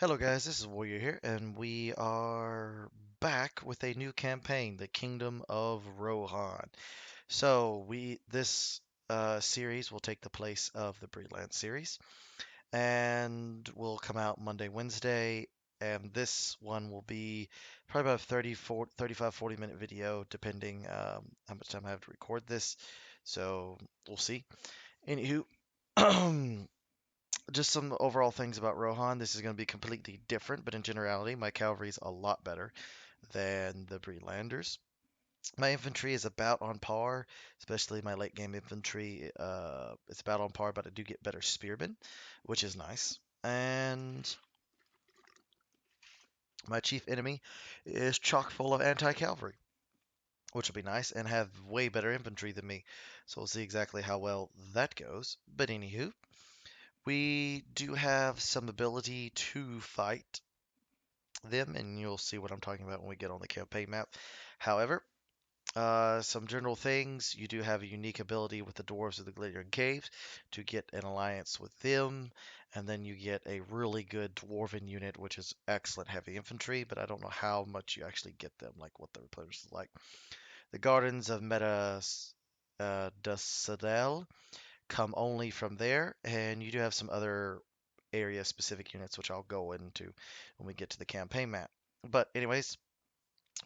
Hello guys, this is Warrior here, and we are back with a new campaign, the Kingdom of Rohan. So this series will take the place of the Breland series, and will come out Monday, Wednesday, and this one will be probably about a 35, 40 minute video, depending how much time I have to record this. So we'll see. Anywho, just some overall things about Rohan. This is going to be completely different, but in generality, my cavalry is a lot better than the Brelanders. My infantry is about on par, especially my late game infantry. It's about on par, but I do get better spearmen, which is nice. And my chief enemy is chock full of anti-cavalry, which will be nice, and have way better infantry than me. So we'll see exactly how well that goes. But anywho, we do have some ability to fight them, and you'll see what I'm talking about when we get on the campaign map. However, some general things. You do have a unique ability with the Dwarves of the Glittering Caves to get an alliance with them, and then you get a really good Dwarven unit, which is excellent heavy infantry, but I don't know how much you actually get them, like what the replenishment is like. The Gardens of Meta Dusadel come only from there, and you do have some other area specific units, which I'll go into when we get to the campaign map. But anyways,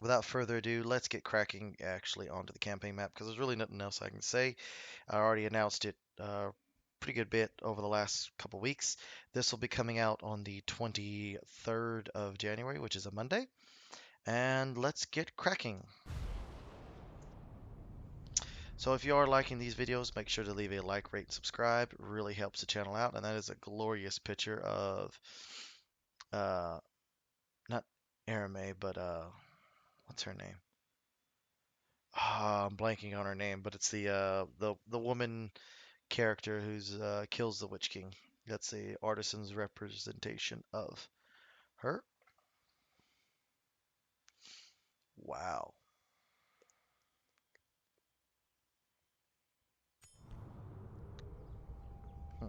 without further ado, let's get cracking actually onto the campaign map because there's really nothing else I can say. I already announced it pretty good bit over the last couple weeks. This will be coming out on the 23rd of January, which is a Monday. And let's get cracking. So if you are liking these videos, make sure to leave a like, rate, and subscribe. It really helps the channel out. And that is a glorious picture of uh not Arame, but what's her name? I'm blanking on her name, but it's the woman character who's kills the Witch King. That's the artisan's representation of her. Wow. Hmm.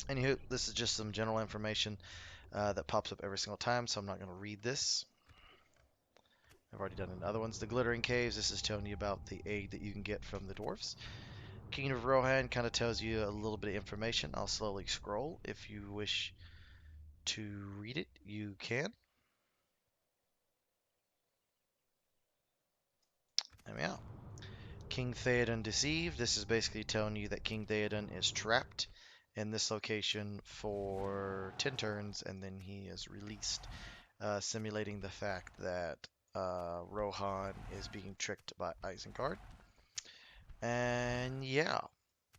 Anywho, this is just some general information that pops up every single time, so I'm not going to read this. I've already done it in other ones. The Glittering Caves, this is telling you about the aid that you can get from the dwarfs. Kingdom of Rohan kind of tells you a little bit of information. I'll slowly scroll. If you wish to read it, you can. There we are. King Theoden deceived. This is basically telling you that King Theoden is trapped in this location for 10 turns and then he is released, simulating the fact that Rohan is being tricked by Isengard. And yeah,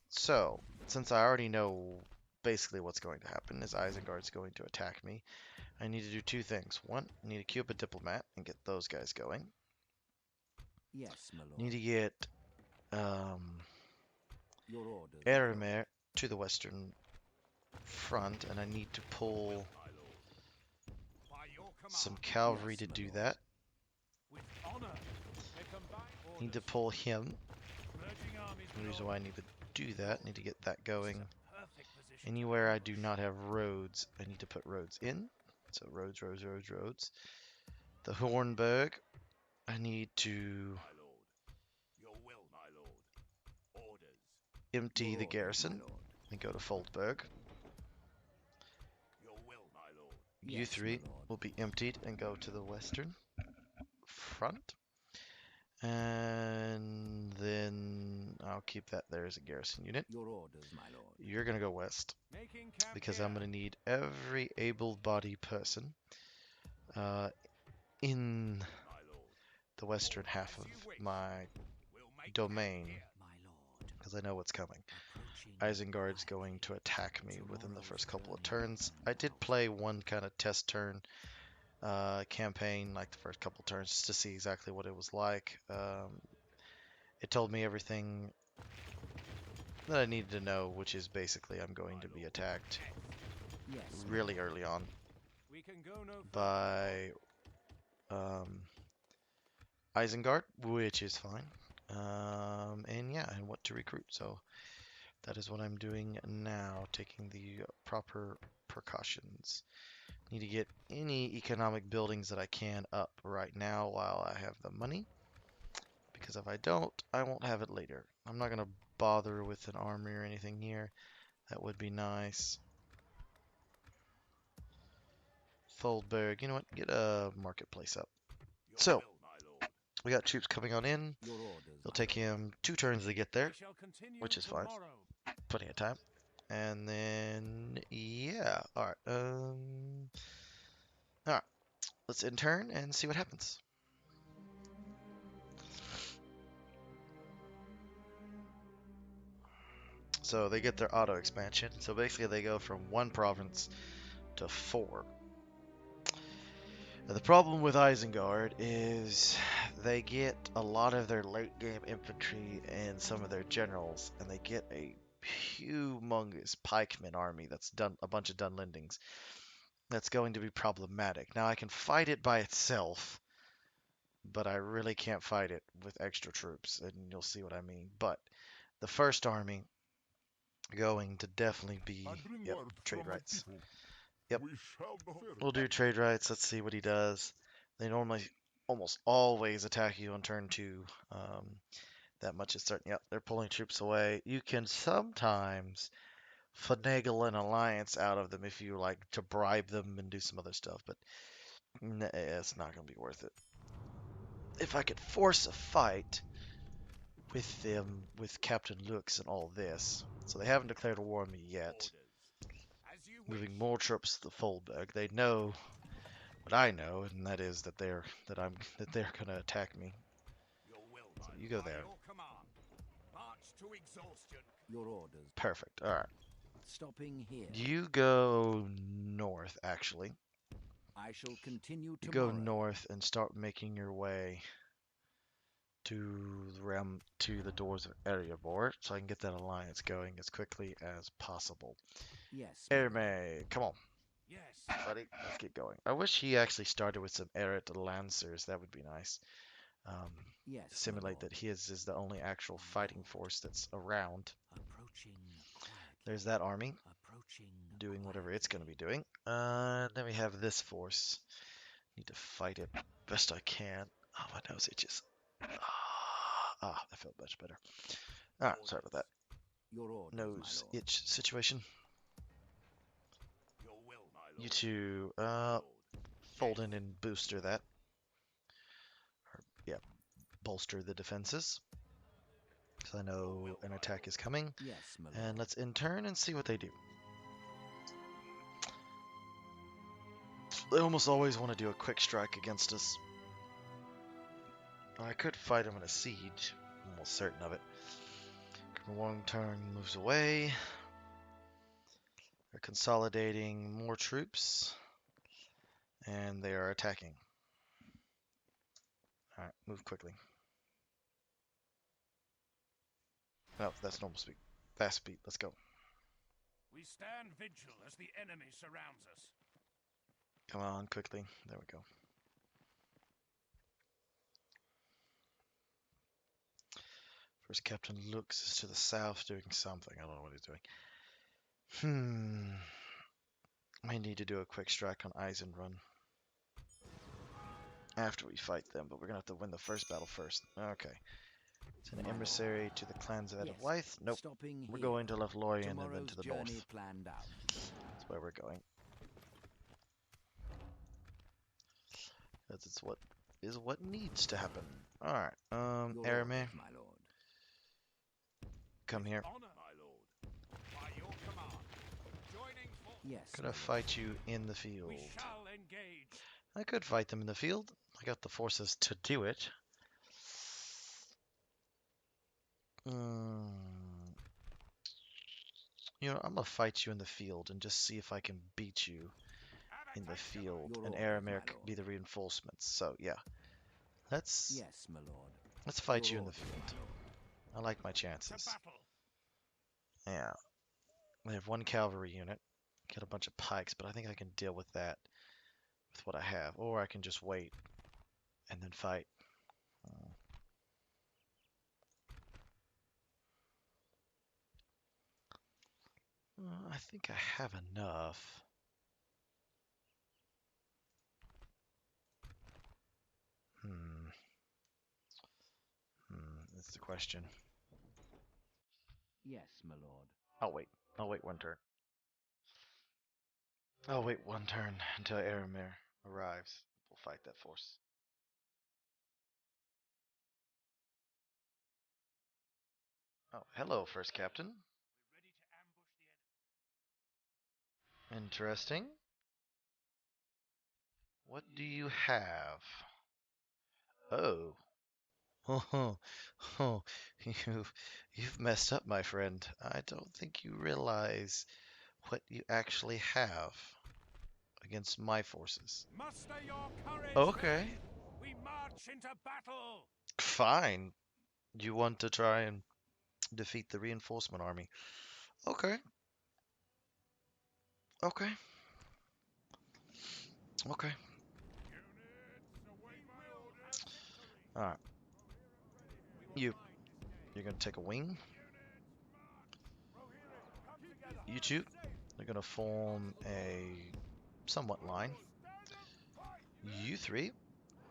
so since I already know basically what's going to happen is Isengard's going to attack me, I need to do two things. One, I need to queue up a diplomat and get those guys going. Yes, my lord. Need to get um, Your orders, my lord. Eremer to the western front, and I need to pull some cavalry Yes, to my do lord. that. Need to pull him. The reason why I need to do that, need to get that going. Anywhere I do not have roads, I need to put roads in. So roads, roads, roads, roads. The Hornburg, I need to empty Your the orders, my garrison lord. and go to Foldburg. Yes, my U3 lord. will be emptied and go to the western front. And then I'll keep that there as a garrison unit. Your orders, my lord. You're going to go west because I'm going to need every able-bodied person uh, in the western half of my domain My lord. because I know what's coming. Approaching Isengard's going quietly. to attack me within the Tomorrow's first couple of burning turns. I did farmhouse. play one kind of test turn campaign, like the first couple turns, just to see exactly what it was like. It told me everything that I needed to know, which is basically I'm going to be attacked Yes, my really lord. early on by Isengard, which is fine. And yeah, and what to recruit. So that is what I'm doing now, taking the proper precautions. Need to get any economic buildings that I can up right now while I have the money. Because if I don't, I won't have it later. I'm not going to bother with an army or anything here. That would be nice. Foldberg, you know what? Get a marketplace up. So, we got troops coming on in. It'll take him 2 turns to get there, which is fine. Plenty of time. And then, yeah. Alright, alright. Let's end turn and see what happens. So they get their auto expansion. So basically they go from 1 province to 4. Now the problem with Isengard is they get a lot of their late game infantry and some of their generals, and they get a humongous pikeman army that's done a bunch of Dunlendings. That's going to be problematic. Now I can fight it by itself, but I really can't fight it with extra troops, and you'll see what I mean. But the first army going to definitely be, yep, trade rights. Yep, we'll do trade rights. Let's see what he does. They normally almost always attack you on turn 2. That much is certain. Yep, they're pulling troops away. You can sometimes finagle an alliance out of them if you like to bribe them and do some other stuff, but it's not going to be worth it. If I could force a fight with them, with Captain Lux and all this, so they haven't declared a war on me yet. Moving more troops to the Foldberg, they know what I know, and that is that they're gonna attack me. So you go there. Your orders. Perfect. All right. Stopping here. You go north, actually. I shall continue You tomorrow. go north and start making your way to the realm, to the doors of Erebor, so I can get that alliance going as quickly as possible. Yes. Erme, come on. Yes, buddy. Let's get going. I wish he actually started with some Eret Lancers. That would be nice. Yes. To simulate that his is the only actual fighting force that's around. There's that army doing whatever it's going to be doing. Then we have this force. Need to fight it best I can. Oh, my nose itches. That felt much better. Alright, sorry about that. Your orders, Nose itch situation. You two, fold in and booster that. Or, yeah, bolster the defenses. Because I know an attack is coming. Yes, and let's in turn and see what they do. They almost always want to do a quick strike against us. I could fight them in a siege. I'm almost certain of it. One turn moves away. They're consolidating more troops. And they are attacking. Alright, move quickly. No, that's normal speed. Fast speed, let's go. We stand vigil as the enemy surrounds us. Come on, quickly. There we go. First Captain Lux is to the south doing something. I don't know what he's doing. I need to do a quick strike on Eisenrun. After we fight them, but we're going to have to win the first battle first. Okay. It's an emissary to the clans of Edwith. Nope. We're going to Lothlorien and then to the north. That's where we're going. That's what needs to happen. Alright. Aramir. Come here. Yes. Could I fight you in the field? I could fight them in the field. I got the forces to do it. You know, I'm gonna fight you in the field and just see if I can beat you in the field, and Aramir could be the reinforcements. So yeah, let's fight you in the field. I like my chances. Yeah, I have 1 cavalry unit, get a bunch of pikes, but I think I can deal with that with what I have, or I can just wait and then fight. I think I have enough. the question. Yes, my lord. I'll wait. I'll wait one turn. I'll wait one turn until Aramir arrives. We'll fight that force. Oh, hello, First Captain. Interesting. What do you have? Oh. Oh, oh, you've messed up, my friend. I don't think you realize what you actually have against my forces. Muster your courage, Okay, men. We march into battle. fine. You want to try and defeat the reinforcement army. Okay, okay, okay. Alright, you're gonna take a wing. You two are gonna form a somewhat line. You three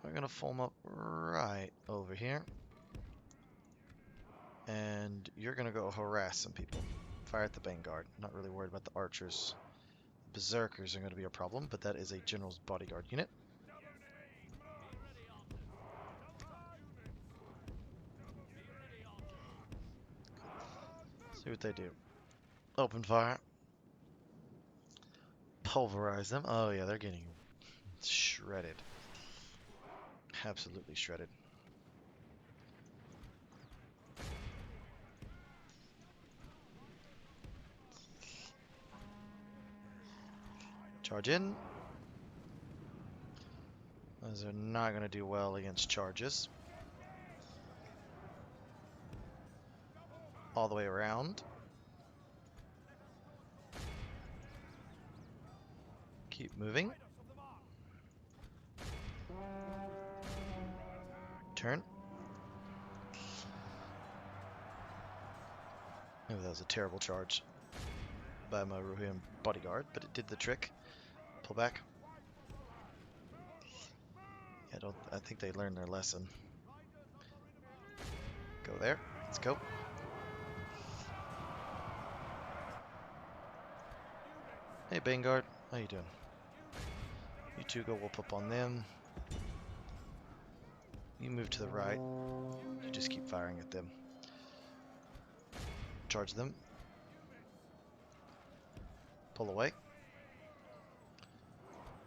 are gonna form up right over here. And you're gonna go harass some people. Fire at the vanguard. Not really worried about the archers. Berserkers are gonna be a problem, but that is a general's bodyguard unit. See what they do. Open fire. Pulverize them. Oh yeah, they're getting shredded. Absolutely shredded. Charge in. Those are not going to do well against charges. All the way around. Keep moving. Turn. Oh, that was a terrible charge by my Rohan bodyguard, but it did the trick. Pull back. I think they learned their lesson. Go there. Let's go. Hey, Vanguard. How you doing? You two go whoop up on them. You move to the right. You just keep firing at them. Charge them. Pull away.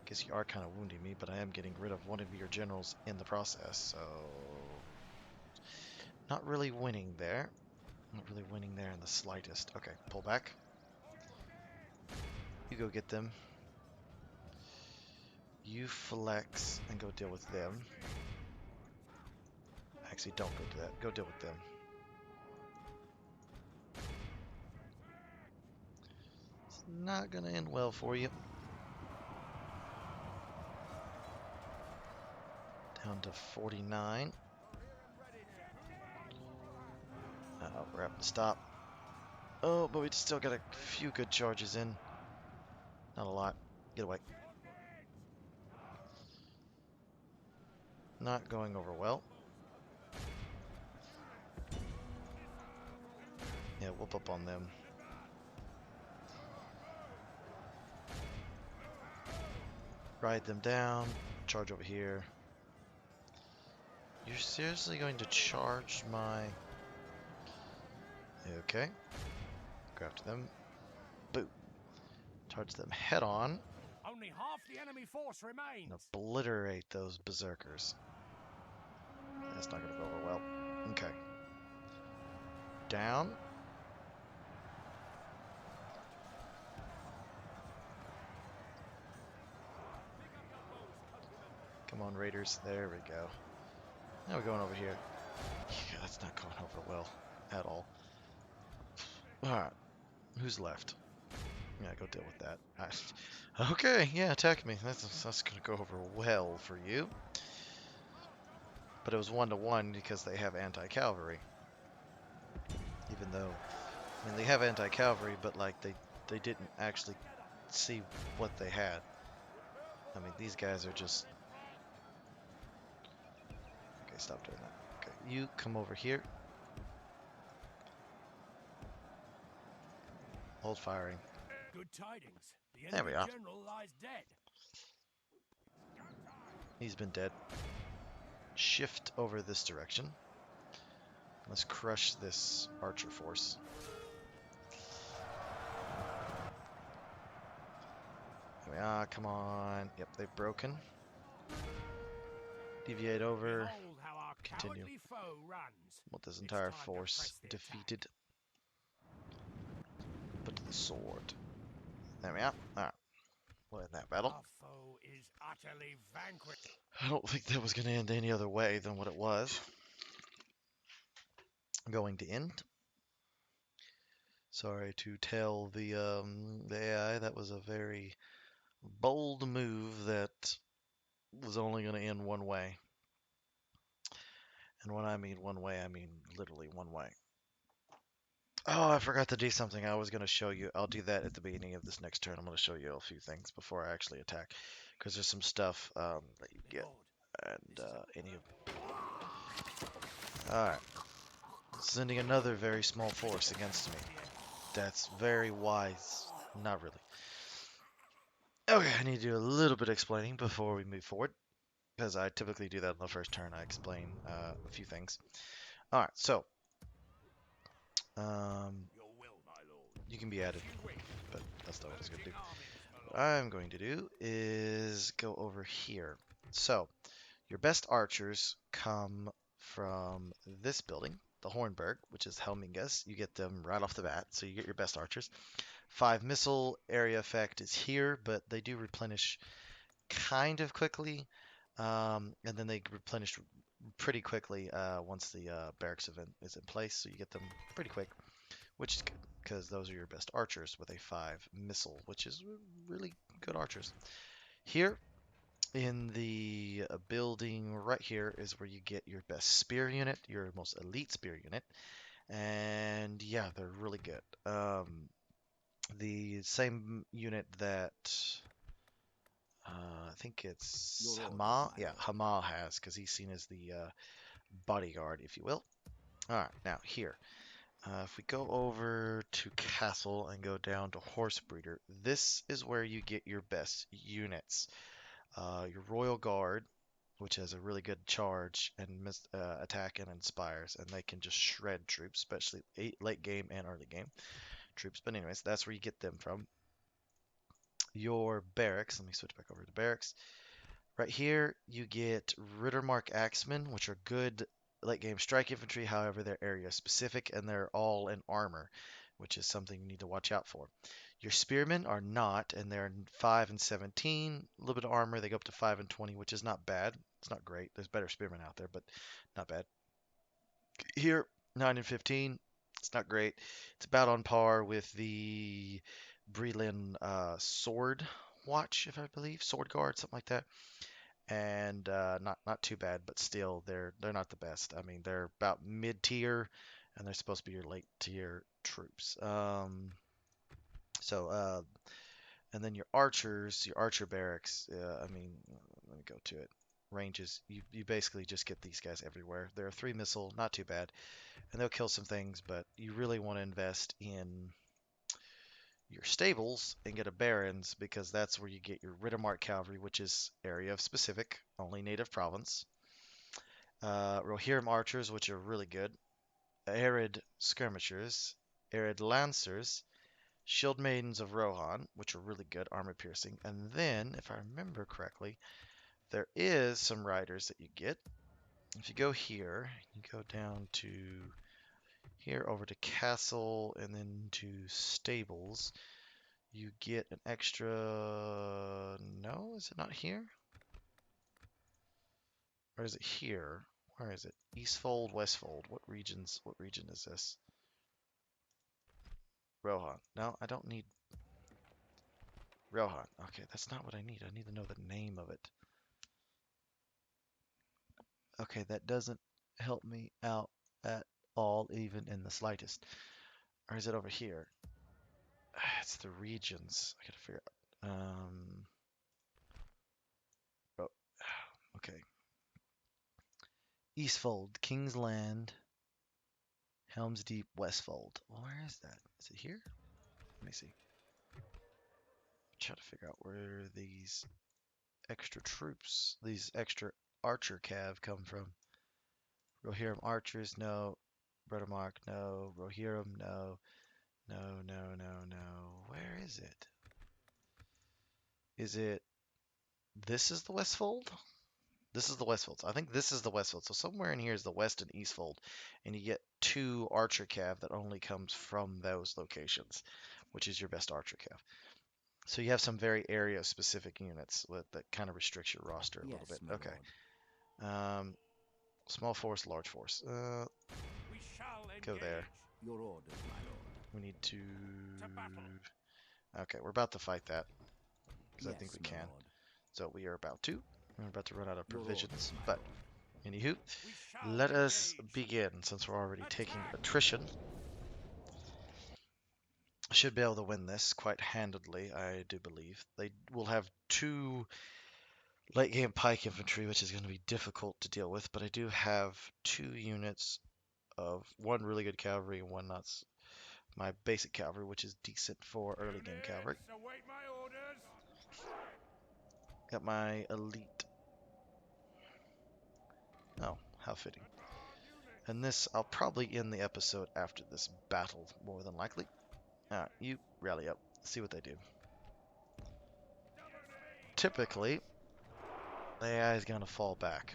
Guess you are kind of wounding me, but I am getting rid of one of your generals in the process, so... Not really winning there. Not really winning there in the slightest. Okay, pull back. You go get them. You flex and go deal with them. Actually, don't go do that. Go deal with them. It's not gonna end well for you. Down to 49. We're having to stop. Oh, but we still got a few good charges in. Not a lot. Get away. Not going over well. Yeah, whoop up on them. Ride them down. Charge over here. You're seriously going to charge my... Okay. Go after them. Boom. Charge them head on. Only half the enemy force And remains. obliterate those berserkers. That's not going to go over well. Okay. Down. Come on, Raiders. There we go. Now we're going over here. Yeah, that's not going over well at all. Alright. Who's left? Yeah, go deal with that. Okay, yeah, attack me. That's going to go over well for you. But it was 1-to-1 because they have anti-cavalry. Even though, I mean, they have anti-cavalry, but like they didn't actually see what they had. I mean, these guys are just... Okay, stop doing that. Okay, you come over here. Hold firing. Good tidings. The There we enemy are. general lies dead. He's been dead. Shift over this direction. Let's crush this archer force. There we are. Come on. Yep, they've broken. Deviate over. Behold how our Continue. cowardly foe runs. Want this It's entire time to force press the defeated. Put to the sword. There we are. Alright. We'll end that battle. Our foe is utterly vanquished. I don't think that was going to end any other way than what it was going to end. Sorry to tell the AI that was a very bold move that was only going to end one way. And when I mean one way, I mean literally one way. Oh, I forgot to do something I was going to show you. I'll do that at the beginning of this next turn. I'm going to show you a few things before I actually attack. Because there's some stuff that you get. And any of... Alright. Sending another very small force against me. That's very wise. Not really. Okay, I need to do a little bit of explaining before we move forward. Because I typically do that on the first turn. I explain a few things. Alright, so... you can be added, but that's not what I was going to do. What I'm going to do is go over here. So, your best archers come from this building, the Hornberg, which is Helmingas. You get them right off the bat, so you get your best archers. 5 missile area effect is here, but they do replenish kind of quickly, and then they replenish pretty quickly once the barracks event is in place, so you get them pretty quick, which is good because those are your best archers with a 5 missile, which is really good archers. Here in the building right here is where you get your best spear unit, your most elite spear unit, and yeah, they're really good. The same unit that I think it's Hamal. Yeah, Hamal has, because he's seen as the bodyguard, if you will. All right, now here. If we go over to Castle and go down to Horse Breeder, this is where you get your best units. Your Royal Guard, which has a really good charge and attack and inspires, and they can just shred troops, especially late game and early game troops. But anyways, that's where you get them from. Your barracks, let me switch back over to barracks. Right here, you get Rittermark Axemen, which are good late game strike infantry, however, they're area specific and they're all in armor, which is something you need to watch out for. Your spearmen are not, and they're 5 and 17, a little bit of armor. They go up to 5 and 20, which is not bad. It's not great. There's better spearmen out there, but not bad. Here, 9 and 15, it's not great. It's about on par with the Breland Sword Watch, if I believe, Sword Guard, something like that, and not too bad, but still they're not the best. I mean, they're about mid tier, and they're supposed to be your late tier troops. So and then your archers, your archer barracks. I mean, let me go to it. Ranges. You basically just get these guys everywhere. They're a 3 missile, not too bad, and they'll kill some things, but you really want to invest in your stables and get a barons because that's where you get your Rittermark cavalry, which is area of specific, only native province. Rohirrim archers, which are really good. Arid skirmishers, Arid lancers, shield maidens of Rohan, which are really good, armor piercing. And then, if I remember correctly, there is some riders that you get. If you go here, you go down to here over to castle and then to stables. You get an extra... No, is it not here? Or is it here? Where is it? Eastfold, Westfold. What region is this? Rohan. No, I don't need Rohan. Okay, that's not what I need. I need to know the name of it. Okay, that doesn't help me out at all, even in the slightest. Or is it over here? It's the regions. I gotta figure out. Oh, okay. Eastfold, King's Land, Helm's Deep, Westfold. Where is that? Is it here? Let me see. Try to figure out where these extra troops, these extra archer cav come from. Rohirrim archers, no. Bretamark, no. Rohirrim, no. No, no, no, no. Where is it? Is it... This is the Westfold? This is the Westfold. So I think this is the Westfold. So somewhere in here is the West and Eastfold. And you get 2 archer cav that only comes from those locations, which is your best archer cav. So you have some very area-specific units that kind of restricts your roster a little bit. Okay. Small force, large force. We shall engage. Go there. Your orders, my lord. We need to... To battle. Okay, we're about to fight that. Because Yes, I think we my can. lord. So we are about to. We're about to run out of Your provisions. orders, my But, lord. anywho, We shall let us engage. begin, since we're already taking Attack! attrition. Should be able to win this quite handedly, I do believe. They will have 2 late game pike infantry, which is going to be difficult to deal with, but I do have 2 units of 1 really good cavalry and 1 not my basic cavalry, which is decent for early game cavalry. Units, await my orders. Got my elite. Oh, how fitting. And this, I'll probably end the episode after this battle, more than likely. You rally up, see what they do. Typically, the AI is going to fall back.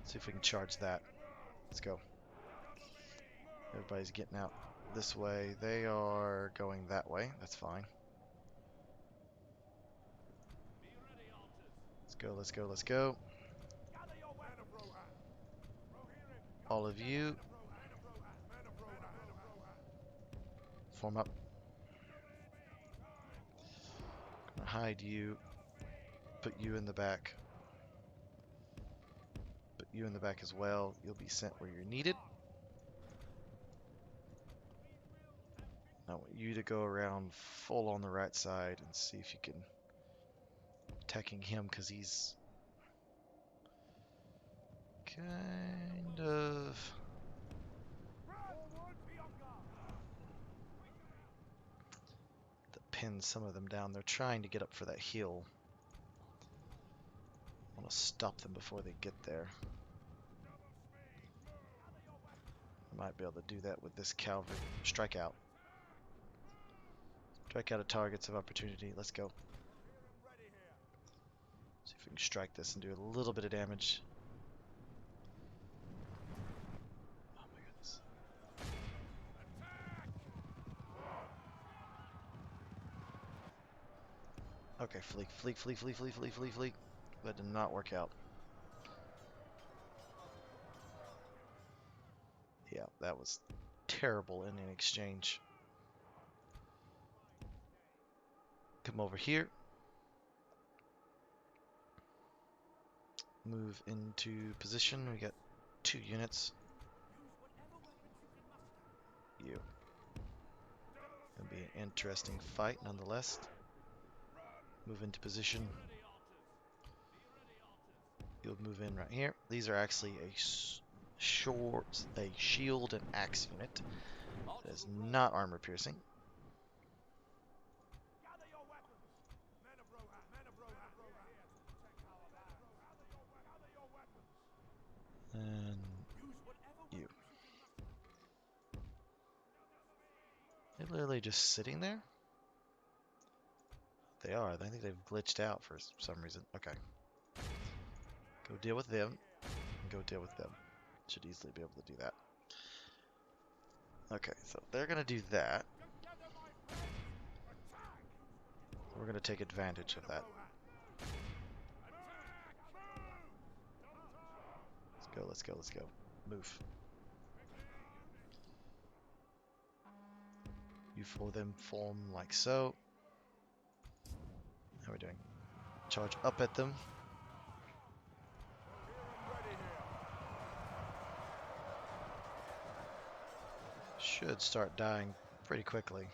See if we can charge that. Let's go. Everybody's getting out this way. They are going that way. That's fine. Let's go, let's go, let's go. All of you, form up. Gonna hide you. Put you in the back. Put you in the back as well. You'll be sent where you're needed. I want you to go around full on the right side and see if you can attacking him, because he's kind of pin some of them down. They're trying to get up for that hill. I want to stop them before they get there. Might be able to do that with this cavalry. Strike out. Strike out at targets of opportunity. Let's go. See if we can strike this and do a little bit of damage. Oh my goodness. Okay, flee. That did not work out. Yeah, that was terrible in an exchange. Come over here. Move into position. We got 2 units. You. Gonna be an interesting fight nonetheless. Move into position. You'll move in right here. These are actually a shield and axe unit. That is not armor piercing. And you. They're literally just sitting there? They are. I think they've glitched out for some reason. Okay. Go deal with them. And go deal with them. Should easily be able to do that. Okay, so they're going to do that. We're going to take advantage of that. Let's go. Move. You for them form like so. How are we doing? Charge up at them. Should start dying pretty quickly.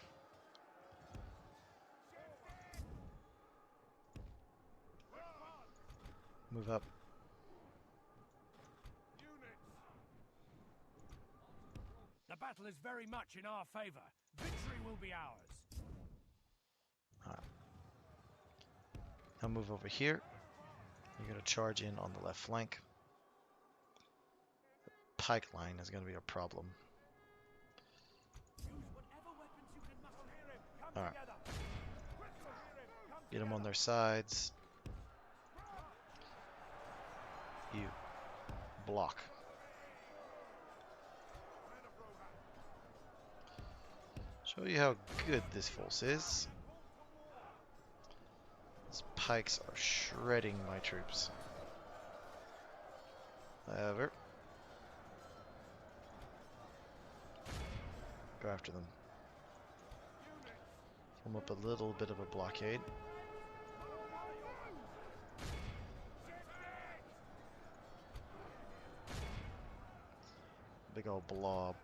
Move up. battle is very much in our favor. Victory will be ours. Alright. Now move over here. You're going to charge in on the left flank. The pike line is going to be a problem. Alright. Get them on their sides. You block. Show you how good this force is. These pikes are shredding my troops. However, go after them. Form up a little bit of a blockade. Big old blob.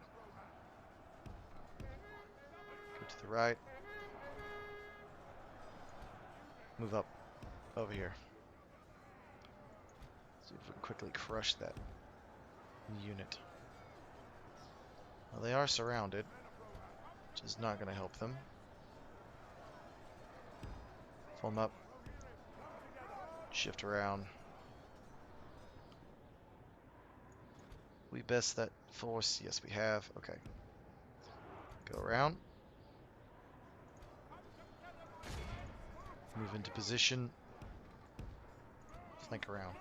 Go to the right. Move up over here. See if we can quickly crush that unit. Well, they are surrounded, which is not going to help them. Form up. Shift around. We best that force. Yes, we have. Okay. Go around. Move into position. Flank around.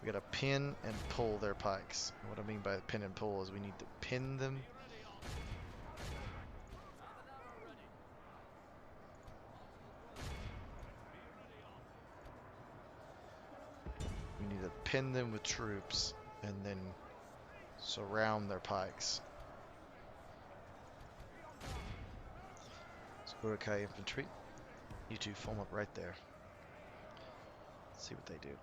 We gotta pin and pull their pikes. And what I mean by pin and pull is we need to pin them. We need to pin them with troops and then surround their pikes. So Urukai infantry. You two form up right there. Let's see what they do.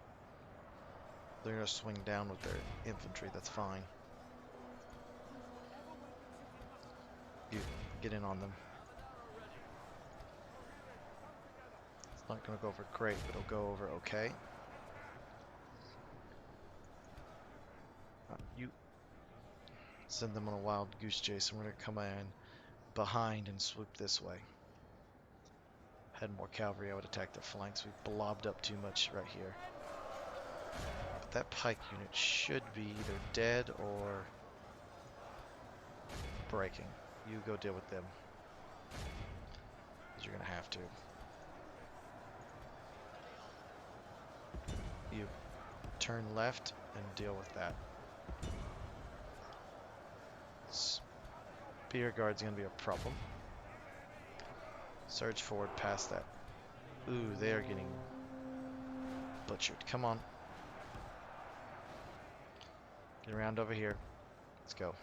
They're going to swing down with their infantry, that's fine. You get in on them. It's not going to go over great, but it'll go over okay. You send them on a wild goose chase, and we're going to come in behind and swoop this way. Had more cavalry, I would attack their flanks. We've blobbed up too much right here. But that pike unit should be either dead or breaking. You go deal with them. Because you're going to have to. You turn left and deal with that. Spear guard's going to be a problem. Surge forward past that. Ooh, they are getting butchered. Come on. Get around over here. Let's go.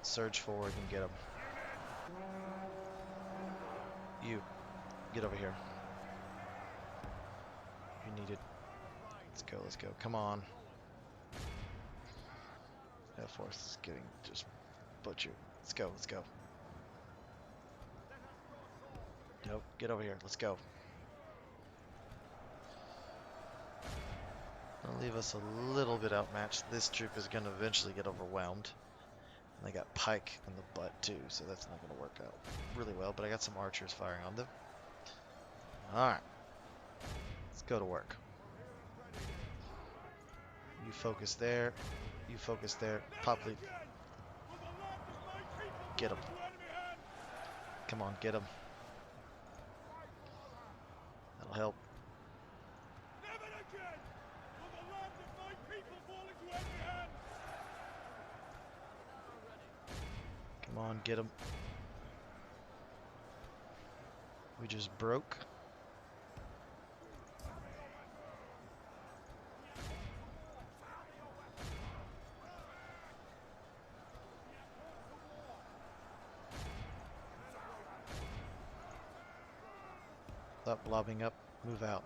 Surge forward and get them. You, get over here. You need it. Let's go, let's go. Come on. That force is getting just butchered. Let's go, let's go. Nope, get over here. Let's go. That'll leave us a little bit outmatched. This troop is going to eventually get overwhelmed. And they got pike in the butt too, so that's not going to work out really well. But I got some archers firing on them. Alright. Let's go to work. You focus there. You focus there. Pop lead. Get him. Come on, get him. That'll help. Come on, get him. We just broke. Stop blobbing up. Move out.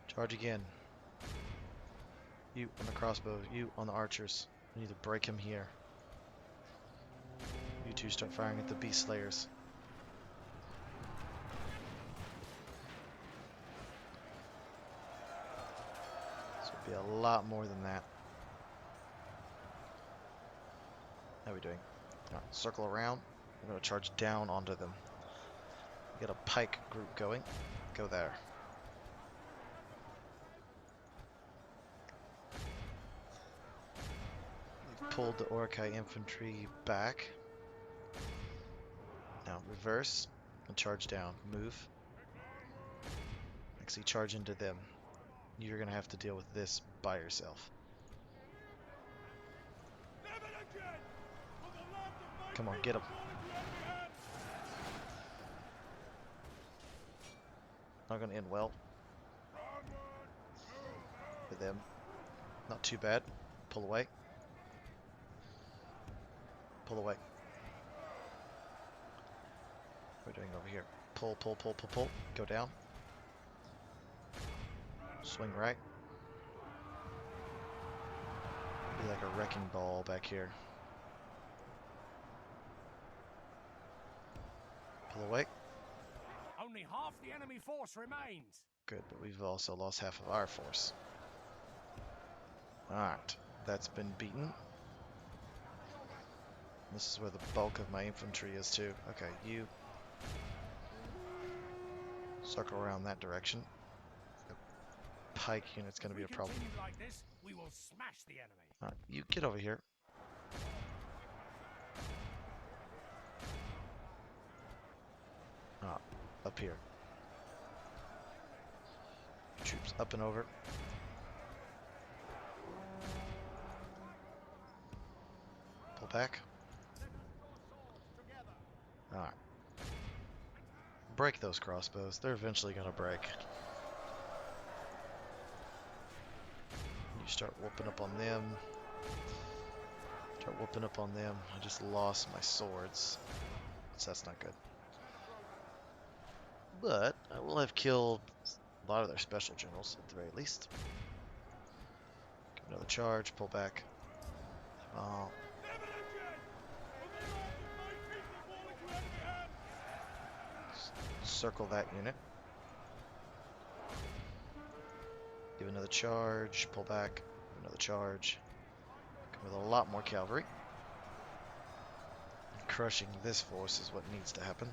Charge again. You on the crossbow. You on the archers. We need to break him here. You two start firing at the beast slayers. Be a lot more than that. How are we doing? All right, circle around. We're going to charge down onto them. We got a pike group going. Go there. We've pulled the Orkai infantry back. Now reverse and charge down. Move. Actually charge into them. You're going to have to deal with this by yourself. Come on, get them. Not going to end well for them. Not too bad. Pull away. Pull away. What are we doing over here? Pull, pull, pull, pull, pull. Go down. Swing right. Be like a wrecking ball back here. Pull away. Only half the enemy force remains. Good, but we've also lost half of our force. Alright, that's been beaten. This is where the bulk of my infantry is too. Okay, you circle around that direction. The pike unit's going to be a problem. Like this, we will smash the enemy. Alright, you get over here. Ah, up here. Troops up and over. Pull back. Alright. Break those crossbows. They're eventually going to break. You start whooping up on them. Start whooping up on them. I just lost my swords. So that's not good. But I will have killed a lot of their special generals at the very least. Give another charge. Pull back. Circle that unit. Give another charge, pull back, another charge. Come with a lot more cavalry. And crushing this force is what needs to happen.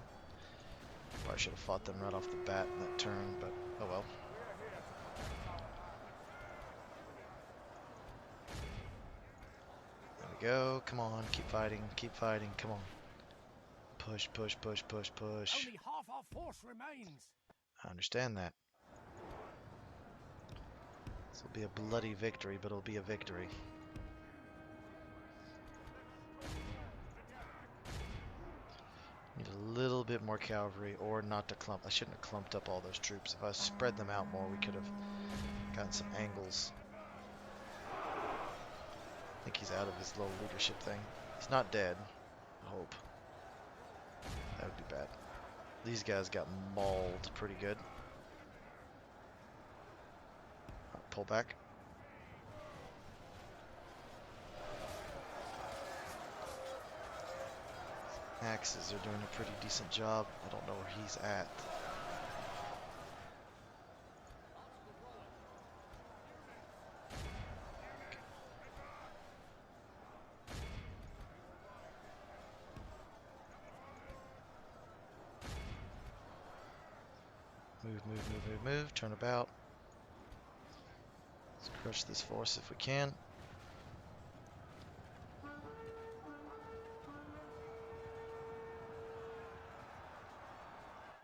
Probably should have fought them right off the bat in that turn, but oh well. There we go. Come on, keep fighting, come on. Push, push, push, push, push. Only half our force remains. I understand that. This will be a bloody victory, but it'll be a victory. Need a little bit more cavalry, or not to clump. I shouldn't have clumped up all those troops. If I spread them out more, we could have gotten some angles. I think he's out of his little leadership thing. He's not dead, I hope. That would be bad. These guys got mauled pretty good. Pull back. Axes are doing a pretty decent job. I don't know where he's at. Move, move, move, move, move. Turn about. Let's crush this force if we can.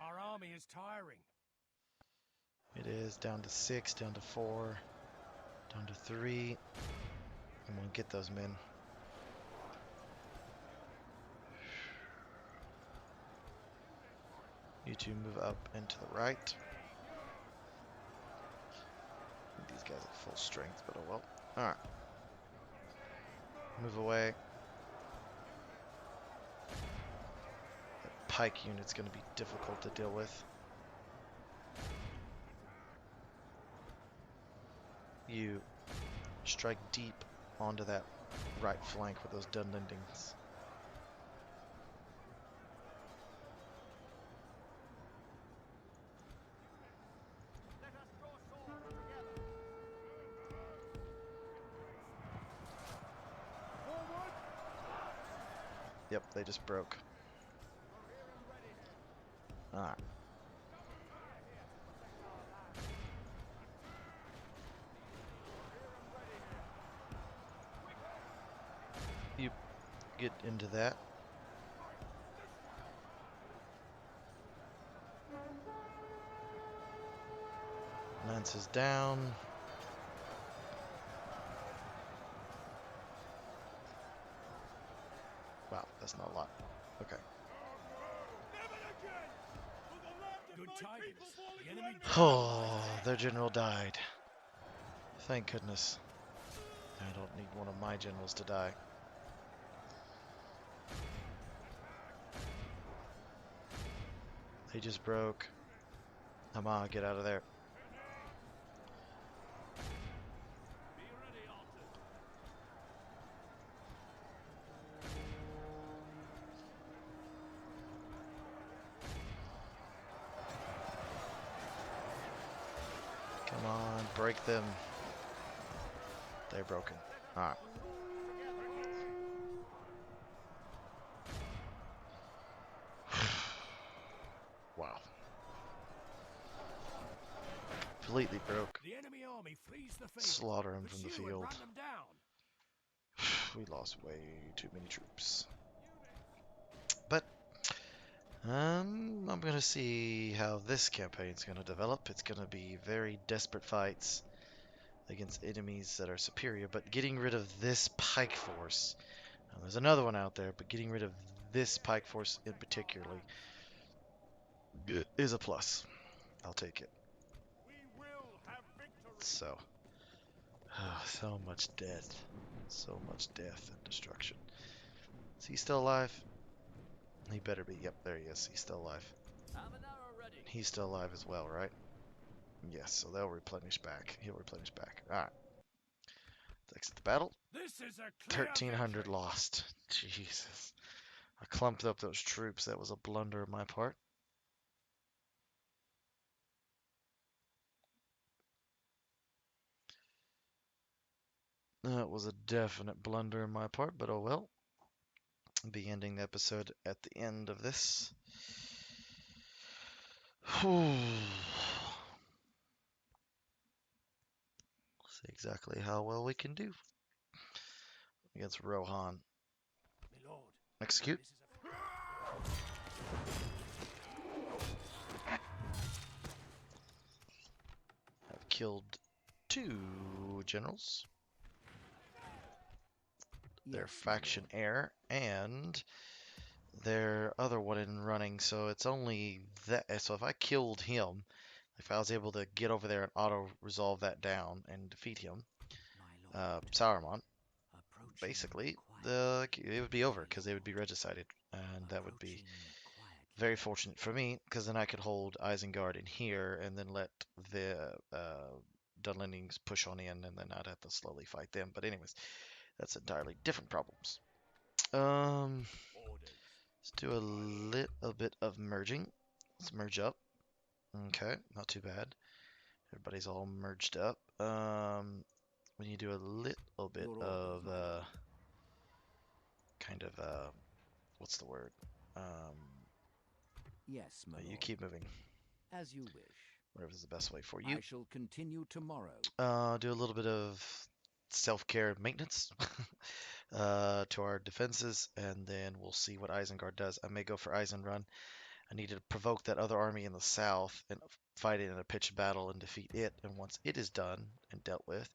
Our army is tiring. It is down to 6, down to 4, down to 3. I'm gonna get those men. You two move up and to the right. These guys at full strength, but oh well. Alright. Move away. That pike unit's going to be difficult to deal with. You strike deep onto that right flank with those Dunlendings. Yep, they just broke. Alright. You get into that. Lance is down. Wow, that's not a lot. Okay. Good tidings. The enemy Oh, their general died. Thank goodness. I don't need one of my generals to die. They just broke. Come on, get out of there. Come on, break them. They're broken. Alright. Wow. Completely broke. The enemy army flees the field. Slaughter him from the Pursue and field. run them down. We lost way too many troops. But I'm gonna see how this campaign's gonna develop. It's gonna be very desperate fights against enemies that are superior, but getting rid of this pike force. Now, there's another one out there, but getting rid of this pike force in particularly is a plus. I'll take it. We will have victory. So, so much death. So much death and destruction. Is he still alive? He better be. Yep, there he is. He's still alive. He's still alive as well, right? Yes, so they'll replenish back. He'll replenish back. Alright. Let's exit the battle. This is a clear 1,300 victory. lost. Jesus. I clumped up those troops. That was a blunder on my part. That was a definite blunder on my part, but oh well. I'll be ending the episode at the end of this. See exactly how well we can do against Rohan. My lord, Execute. this is I've killed 2 generals. Their Yes, my faction lord. heir and their other one in running. So it's only that. So if I killed him, if I was able to get over there and auto resolve that down and defeat him, My lord. Saruman, Approaching basically quietly. it would be over My because they would be lord. regicided, and that would be Approaching quietly. very fortunate for me because then I could hold Isengard in here and then let the Dunlendings push on in, and then I'd have to slowly fight them. But anyways, that's entirely different problems. orders. Let's do a little bit of merging. Let's merge up. Okay, not too bad. Everybody's all merged up. When you do a little bit Your orders, of my lord. kind of what's the word? Yes, my You lord. keep moving. As you wish. Whatever's the best way for you. I shall continue tomorrow. Do a little bit of self-care maintenance to our defenses, and then we'll see what Isengard does. I may go for Eisenrun. I need to provoke that other army in the south and fight it in a pitched battle and defeat it. And once it is done and dealt with,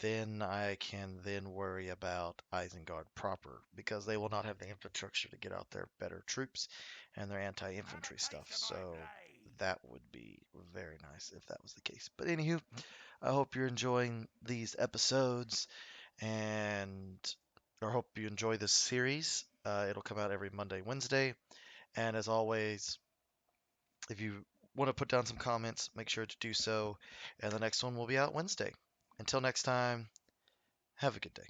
then I can then worry about Isengard proper because they will not have the infrastructure to get out their better troops and their anti-infantry stuff. So that would be very nice if that was the case. But anywho, I hope you're enjoying these episodes and I hope you enjoy this series. It'll come out every Monday, Wednesday. And as always, if you want to put down some comments, make sure to do so. And the next one will be out Wednesday. Until next time, have a good day.